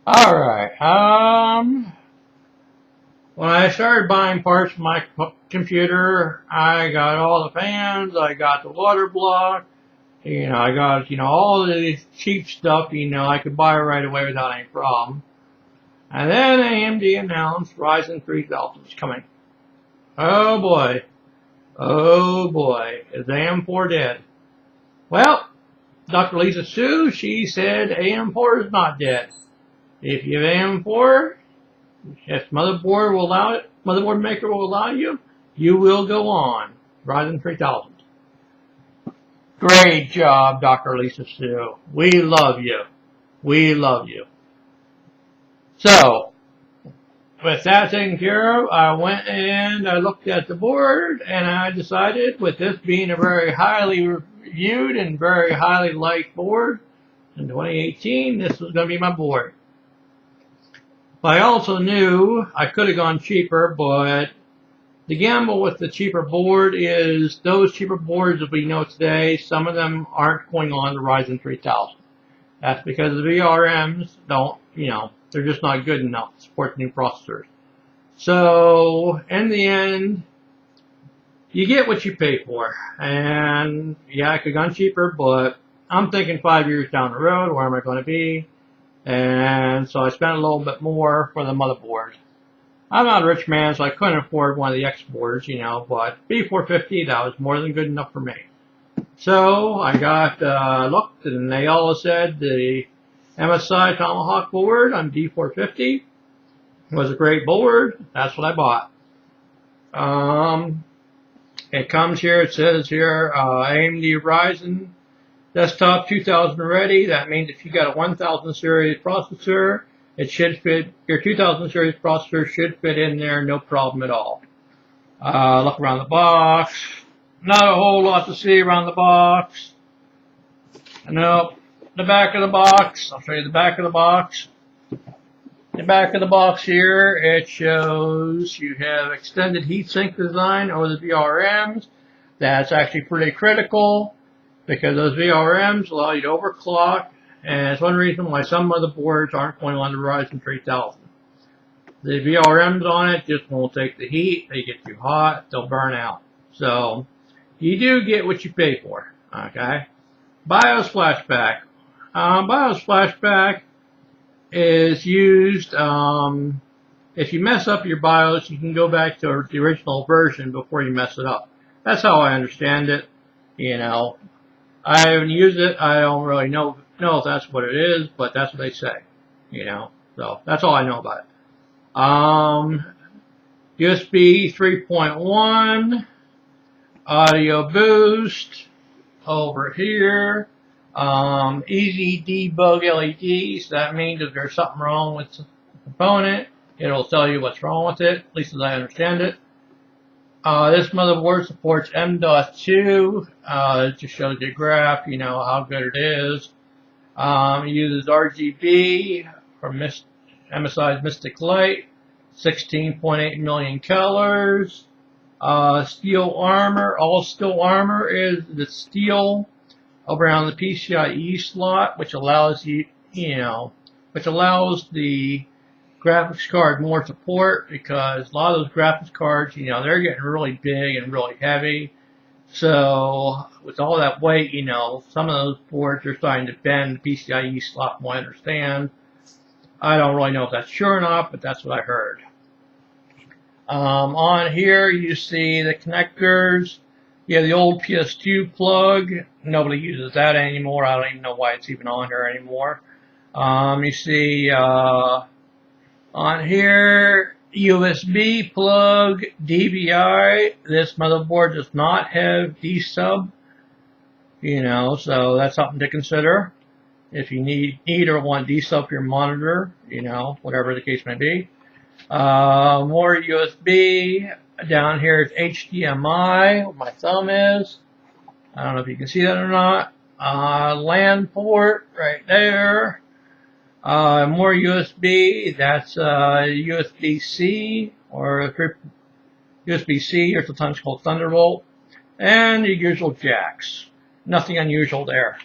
Alright, when I started buying parts for my computer, I got all the fans, I got the water block, I got, all the cheap stuff, I could buy right away without any problem. And then AMD announced Ryzen 3000 is coming. Oh boy. Oh boy. Is AM4 dead? Well, Dr. Lisa Su, she said AM4 is not dead. If you have AM4, if motherboard will allow it, motherboard maker will allow you, you will go on. Ryzen 3000. Great job, Dr. Lisa Su. We love you. We love you. So, with that taken care of, I went and I looked at the board and I decided, with this being a very highly reviewed and very highly liked board in 2018, this was going to be my board. I also knew I could have gone cheaper, but the gamble with the cheaper board is those cheaper boards that we know today, some of them aren't going on the Ryzen 3000. That's because the VRMs don't, they're just not good enough to support the new processors. So, in the end, you get what you pay for. And, yeah, I could have gone cheaper, but I'm thinking 5 years down the road, where am I going to be? And so I spent a little bit more for the motherboard. I'm not a rich man, so I couldn't afford one of the X boards, but B450, that was more than good enough for me. So I got looked, and they all said the MSI Tomahawk board on B450 was a great board. That's what I bought. It comes here, it says here, AMD Ryzen Desktop 2000 ready. That means if you got a 1000 series processor, it should fit, your 2000 series processor should fit in there, no problem at all. Look around the box. Not a whole lot to see around the box. Nope. The back of the box. I'll show you the back of the box. The back of the box here, it shows you have extended heatsink design over the VRMs. That's actually pretty critical because those VRMs allow you to overclock, and it's one reason why some motherboards aren't going on the Ryzen 3000. The VRMs on it just won't take the heat. They get too hot. They'll burn out. So you do get what you pay for. Okay. BIOS flashback. BIOS flashback is used if you mess up your BIOS, you can go back to the original version before you mess it up. That's how I understand it. I haven't used it. I don't really know if that's what it is, but that's what they say. So that's all I know about it. USB 3.1, audio boost over here. Easy debug LEDs. That means if there's something wrong with the component, it'll tell you what's wrong with it, at least as I understand it. This motherboard supports M.2. It just shows you a graph, how good it is. It uses RGB from MSI's Mystic Light, 16.8 million colors. Steel armor. All steel armor is the steel around the PCIe slot, which allows which allows the graphics card more support, because a lot of those graphics cards, they're getting really big and really heavy. So with all that weight, some of those boards are starting to bend the PCIe slot, from what I understand. I don't really know if that's true or not, but that's what I heard. On here you see the connectors. You have the old PS2 plug. Nobody uses that anymore. I don't even know why it's even on here anymore. You see on here, USB plug, DVI. This motherboard does not have D-sub, so that's something to consider if you need or want D-sub your monitor, whatever the case may be. More USB. Down here is HDMI, where my thumb is. I don't know if you can see that or not. LAN port right there. More USB. That's USB-C or USB-C, or sometimes called Thunderbolt. And your usual jacks. Nothing unusual there.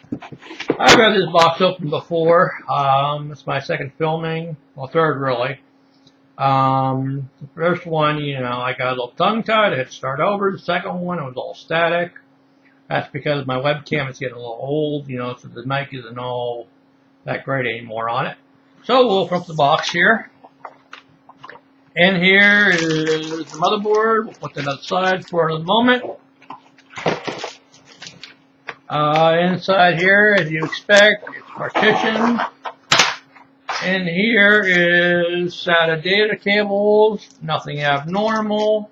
I've got this box open before. It's my second filming, well, third really. The first one, you know, I got a little tongue-tied. I had to start over. The second one, it was all static. That's because my webcam is getting a little old, you know, so the mic isn't all that great anymore on it. So we'll open up the box here. And here is the motherboard. We'll put that outside for the moment. Inside here, as you expect, it's partitioned. And here is SATA data cables, nothing abnormal.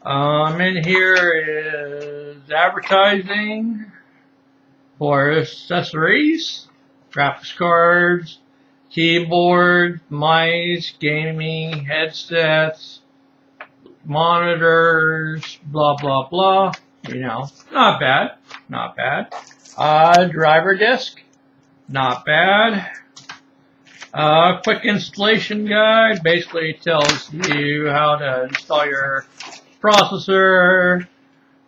In here is advertising for accessories, graphics cards, keyboard, mice, gaming, headsets, monitors, blah, blah, blah. You know, not bad, not bad. Driver disc, not bad. Quick installation guide basically tells you how to install your processor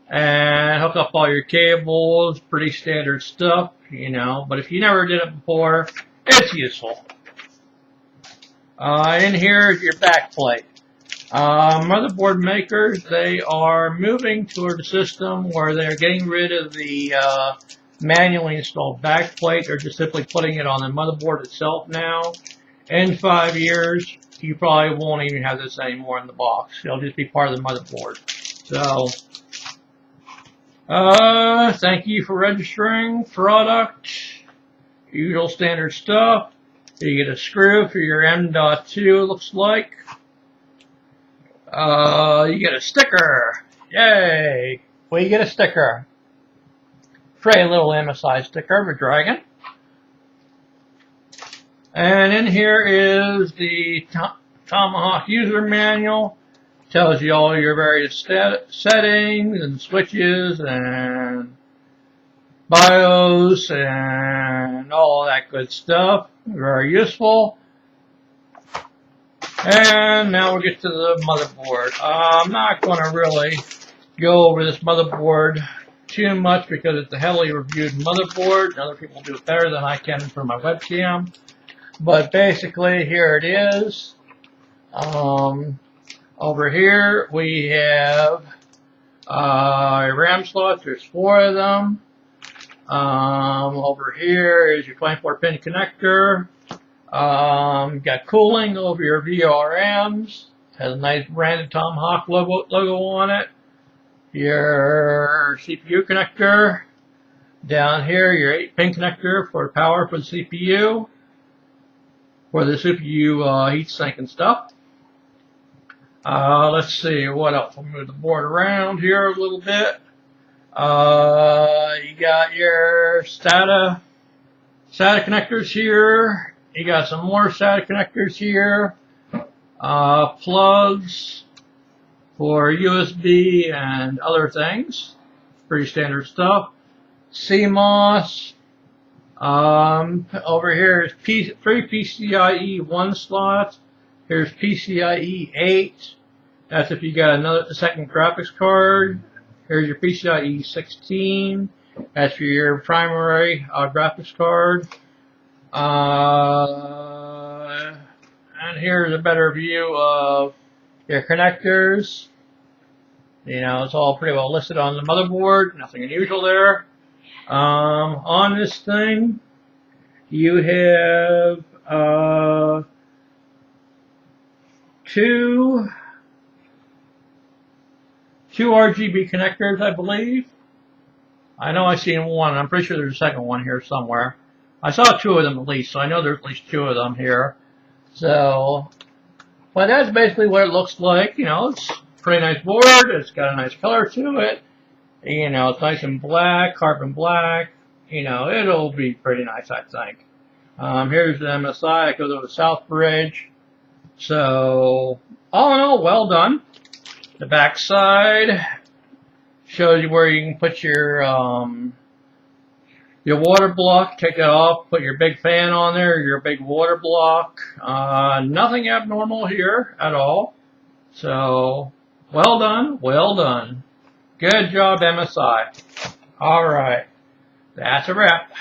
and hook up all your cables. Pretty standard stuff, you know, but if you never did it before, it's useful. In here is your backplate. Motherboard makers, they are moving toward a system where they're getting rid of the manually installed backplate. They're just simply putting it on the motherboard itself now. In 5 years, you probably won't even have this anymore in the box. It'll just be part of the motherboard. So, thank you for registering product. Usual standard stuff. You get a screw for your M.2, looks like. You get a sticker. Yay! Well, you get a sticker. Pretty little MSI sticker of a dragon. And in here is the Tomahawk user manual. Tells you all your various settings and switches and BIOS and all that good stuff. Very useful. And now we'll get to the motherboard. I'm not going to really go over this motherboard too much because it's a heavily reviewed motherboard. Other people do it better than I can for my webcam. But basically, here it is. Over here we have RAM slots. There's 4 of them. Over here is your 24-pin connector. Got cooling over your VRMs. Has a nice branded Tomahawk logo on it. Your CPU connector. Down here, your 8-pin connector for power for the CPU. For the CPU heatsink and stuff. Let's see, what else? I'll move the board around here a little bit. You got your SATA connectors here. You got some more SATA connectors here. Plugs for USB and other things. Pretty standard stuff. CMOS. Over here is 3 PCIe 1 slots. Here's PCIe 8. That's if you got a second graphics card. Here's your PCIe 16. That's for your primary graphics card. And here's a better view of your connectors. You know, it's all pretty well listed on the motherboard. Nothing unusual there. On this thing, you have two RGB connectors, I believe. I know I've seen one. I'm pretty sure there's a second one here somewhere. I saw 2 of them at least, so I know there's at least 2 of them here. So, but that's basically what it looks like. You know, it's a pretty nice board. It's got a nice color to it. You know, it's nice and black, carbon black. You know, it'll be pretty nice, I think. Here's the MSI. It goes over the South Bridge. So, all in all, well done. The back side shows you where you can put your water block. Take it off. Put your big fan on there. Your big water block. Nothing abnormal here at all. So, well done. Well done. Good job, MSI. All right. That's a wrap.